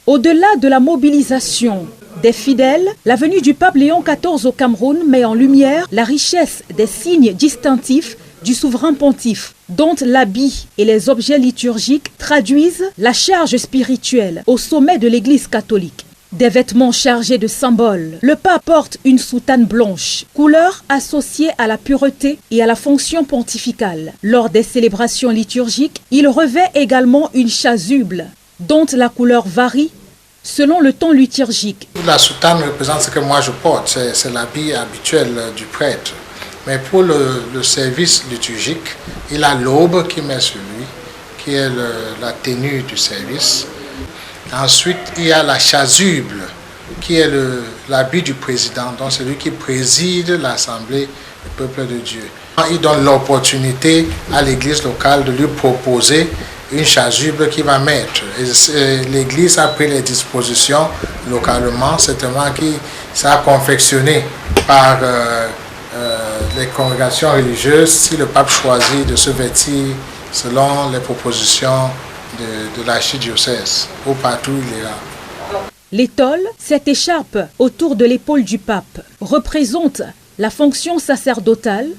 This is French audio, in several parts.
Au-delà de la mobilisation des fidèles, la venue du pape Léon XIV au Cameroun met en lumière la richesse des signes distinctifs du souverain pontife, dont l'habit et les objets liturgiques traduisent la charge spirituelle au sommet de l'Église catholique. Des vêtements chargés de symboles. Le pape porte une soutane blanche, couleur associée à la pureté et à la fonction pontificale. Lors des célébrations liturgiques, il revêt également une chasuble, dont la couleur varie selon le temps liturgique. La soutane représente ce que moi je porte, c'est l'habit habituel du prêtre. Mais pour le service liturgique, il a l'aube qui met sur lui, qui est la tenue du service. Ensuite, il y a la chasuble, qui est l'habit du président, donc celui qui préside l'Assemblée du peuple de Dieu. Il donne l'opportunité à l'église locale de lui proposer une chasuble qu'il va mettre. L'église a pris les dispositions localement, certainement qui sera confectionné par les congrégations religieuses si le pape choisit de se vêtir selon les propositions de l'archidiocèse, ou partout il ira. L'étole, cette écharpe autour de l'épaule du pape, représente la fonction sacerdotale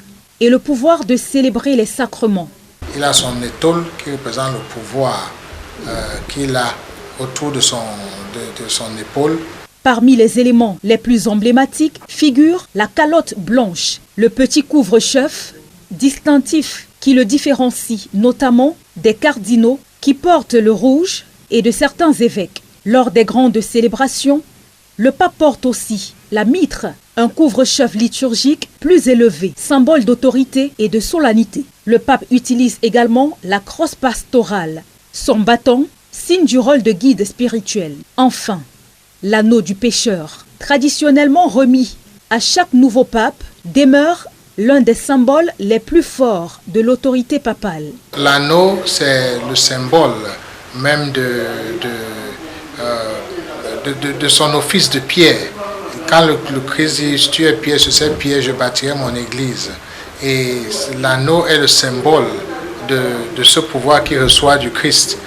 et le pouvoir de célébrer les sacrements. Il a son étole qui représente le pouvoir qu'il a autour de son épaule. Parmi les éléments les plus emblématiques figure la calotte blanche, le petit couvre-chef distinctif qui le différencie notamment des cardinaux qui portent le rouge et de certains évêques. Lors des grandes célébrations, le pape porte aussi la mitre, un couvre-chef liturgique plus élevé, symbole d'autorité et de solennité. Le pape utilise également la crosse pastorale, son bâton, signe du rôle de guide spirituel. Enfin, l'anneau du pécheur, traditionnellement remis à chaque nouveau pape, demeure l'un des symboles les plus forts de l'autorité papale. L'anneau, c'est le symbole même de son office de pierre. Quand le Christ dit « Tu es pierre, sur cette pierre je bâtirai mon église ». Et l'anneau est le symbole de ce pouvoir qu'il reçoit du Christ.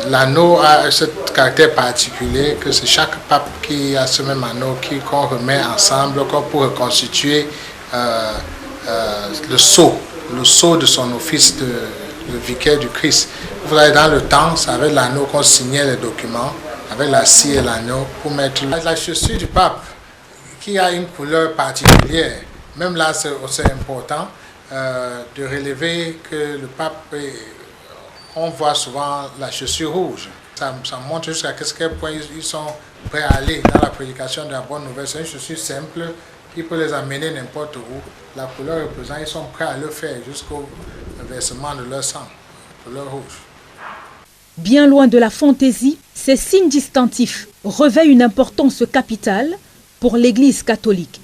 L'anneau a ce caractère particulier que c'est chaque pape qui a ce même anneau qu'on remet ensemble pour reconstituer le sceau de son office de vicaire du Christ. Vous voyez, dans le temps, c'est avec l'anneau qu'on signait les documents, avec la scie et l'anneau pour mettre la chaussure du pape qui a une couleur particulière. Même là, c'est aussi important de relever que le pape, on voit souvent la chaussure rouge. Ça montre jusqu'à quel point ils sont prêts à aller dans la prédication de la bonne nouvelle. C'est une chaussure simple qui peut les amener n'importe où. La couleur représente, ils sont prêts à le faire jusqu'au versement de leur sang, couleur rouge. Bien loin de la fantaisie, ces signes distinctifs revêtent une importance capitale pour l'Église catholique.